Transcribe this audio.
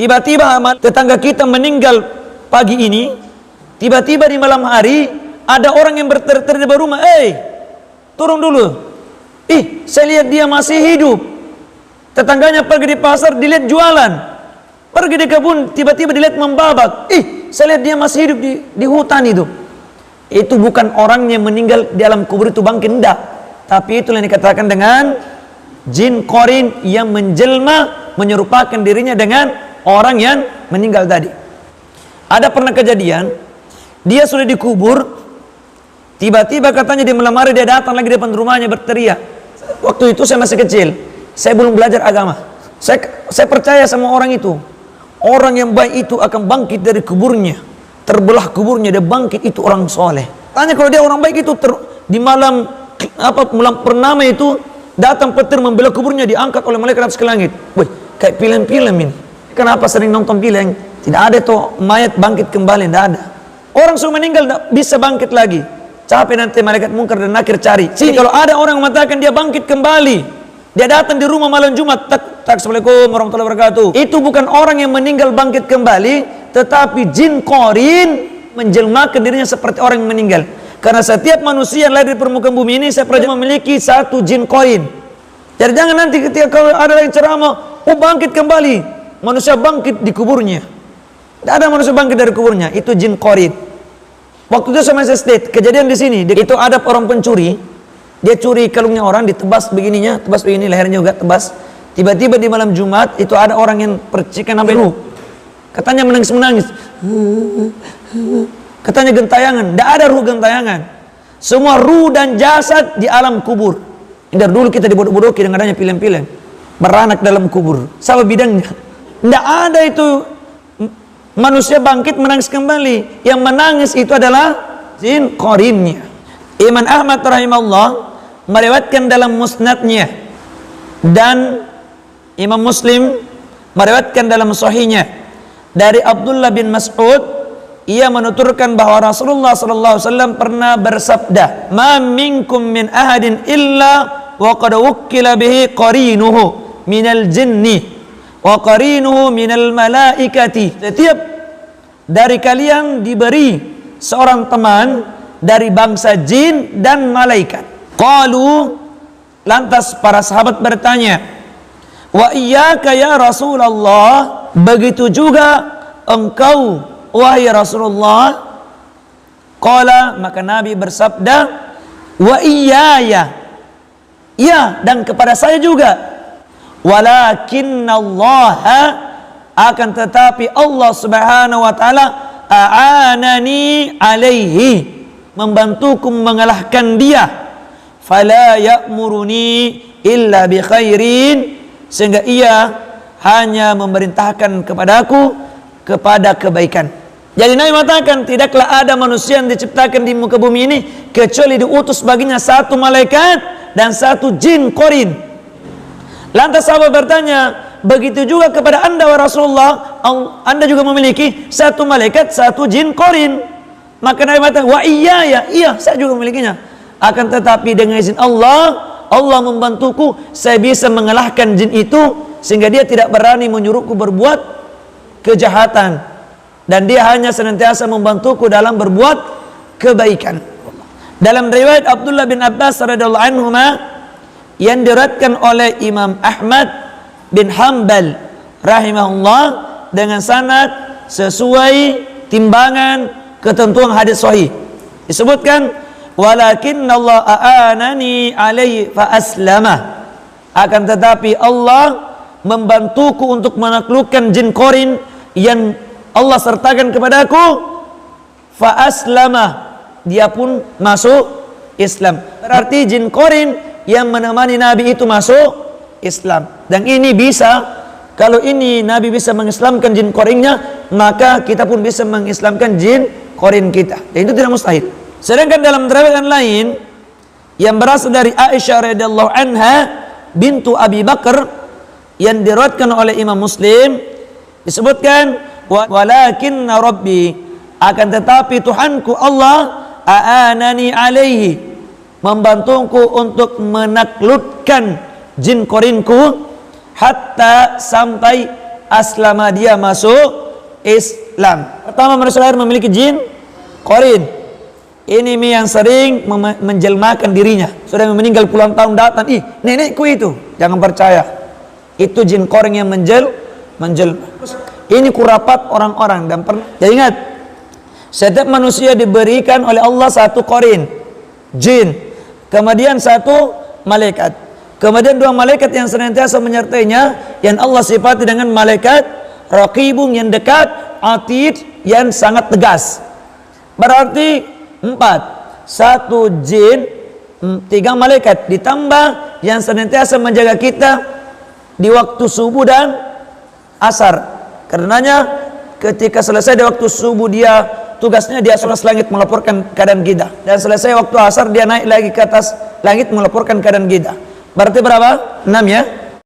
Tiba-tiba tetangga kita meninggal pagi ini, tiba-tiba di malam hari ada orang yang berteriak di bawah rumah, turun dulu. Saya lihat dia masih hidup. Tetangganya pergi di pasar, dilihat jualan. Pergi di kebun, tiba-tiba dilihat membabak. Saya lihat dia masih hidup di hutan itu. Itu bukan orang yang meninggal di alam kubur itu bangkit, enggak. Tapi itu yang dikatakan dengan jin korin yang menjelma, menyerupakan dirinya dengan orang yang meninggal tadi. Ada pernah kejadian, dia sudah dikubur, tiba-tiba katanya di malam hari dia datang lagi depan rumahnya berteriak. Waktu itu saya masih kecil, saya belum belajar agama. Saya percaya sama orang itu. Orang yang baik itu akan bangkit dari kuburnya, terbelah kuburnya, dia bangkit, itu orang soleh. Tanya kalau dia orang baik itu di malam purnama itu datang petir membelah kuburnya, diangkat oleh malaikat atas ke langit. Kayak film-film ini. Kenapa sering nonton film? Tidak ada tuh mayat bangkit kembali, tidak ada. Orang sudah meninggal tidak bisa bangkit lagi. Capek nanti malaikat mungkar dan nakir cari. Kalau ada orang mengatakan dia bangkit kembali, dia datang di rumah malam Jumat, Assalamualaikum warahmatullahi wabarakatuh. Itu bukan orang yang meninggal bangkit kembali, tetapi jin korin menjelmakan dirinya seperti orang yang meninggal. Karena setiap manusia yang lahir di permukaan bumi ini saya pernah memiliki satu jin korin. Jadi jangan nanti ketika kalau ada yang ceramah, bangkit kembali, manusia bangkit di kuburnya. Tidak ada manusia bangkit dari kuburnya, itu jin korin. Waktu itu saya masih SD, kejadian di sini, itu ada orang pencuri, dia curi kalungnya orang, ditebas begininya, tebas begini, lehernya juga tebas. Tiba-tiba di malam Jumat itu ada orang yang percikan sampai ruh. Katanya menangis-menangis. Katanya gentayangan, tidak ada ruh gentayangan. Semua ruh dan jasad di alam kubur. Dari dulu kita dibodoh-bodohi dengan adanya film-film beranak dalam kubur. Sama bidangnya. Tidak ada itu manusia bangkit menangis kembali. Yang menangis itu adalah jin korinnya. Imam Ahmad rahimahullah meriwayatkan dalam musnadnya, dan Imam Muslim meriwayatkan dalam sahihnya dari Abdullah bin Mas'ud, ia menuturkan bahwa Rasulullah SAW pernah bersabda, "Ma minkum min ahadin illa wa qad wukkila bihi qarinuhu minal jinni wa qarinuhu minal malaikati." Setiap dari kalian diberi seorang teman dari bangsa jin dan malaikat. Qalu, lantas para sahabat bertanya, "Wa iyyaka ya Rasulullah, begitu juga engkau wahai Rasulullah?" Qala, maka Nabi bersabda, "Wa iyyaya." Ya, dan kepada saya juga. Walakinnallaha, akan tetapi Allah Subhanahu wa taala, a'anani alaihi, membantuku mengalahkan dia. Fala ya'muruni illa bi khairin, sehingga ia hanya memerintahkan kepadaku kepada kebaikan. Jadi Nabi mengatakan, tidaklah ada manusia yang diciptakan di muka bumi ini kecuali diutus baginya satu malaikat dan satu jin korin. Lantas sahabat bertanya, begitu juga kepada anda wa Rasulullah, anda juga memiliki satu malaikat, satu jin korin. Maka Nabi mengatakan, wa iya, saya juga memilikinya. Akan tetapi dengan izin Allah, Allah membantuku, saya bisa mengalahkan jin itu, sehingga dia tidak berani menyuruhku berbuat kejahatan, dan dia hanya senantiasa membantuku dalam berbuat kebaikan. Dalam riwayat Abdullah bin Abbas radhiyallahu anhuma yang diriwayatkan oleh Imam Ahmad bin Hanbal rahimahullah dengan sanad sesuai timbangan ketentuan hadis sahih, disebutkan, walakinnallaha a'anani alaihi fa aslama, akan tetapi Allah membantuku untuk menaklukkan jin korin yang Allah sertakan kepadaku, fa aslama, dia pun masuk Islam. Berarti jin korin yang menemani Nabi itu masuk Islam. Dan ini bisa, kalau ini Nabi bisa mengislamkan jin korinnya, maka kita pun bisa mengislamkan jin korin kita. Dan itu tidak mustahil. Sedangkan dalam riwayat lain yang berasal dari Aisyah radhiyallahu anha bintu Abi Bakar yang diriwayatkan oleh Imam Muslim, disebutkan, walakinna rabbi, akan tetapi Tuhanku Allah, a'anani alaihi, membantuku untuk menaklukkan jin korinku, hatta sampai aslama, dia masuk Islam. Pertama manusia lahir memiliki jin qarin. Ini yang sering menjelmakan dirinya. Sudah meninggal puluhan tahun datang, ih nenekku itu. Jangan percaya. Itu jin qarin yang menjelma. Ini kurapat orang-orang. Dan jadi ingat, setiap manusia diberikan oleh Allah satu qarin, jin, kemudian satu malaikat, kemudian dua malaikat yang senantiasa menyertainya, yang Allah sifati dengan malaikat raqibun yang dekat, atid yang sangat tegas. Berarti 4, satu jin, 3 malaikat, ditambah yang senantiasa menjaga kita di waktu subuh dan asar. Karenanya ketika selesai di waktu subuh, dia tugasnya di atas langit melaporkan keadaan kita, dan selesai waktu asar dia naik lagi ke atas langit melaporkan keadaan kita. Berarti berapa? 6 ya.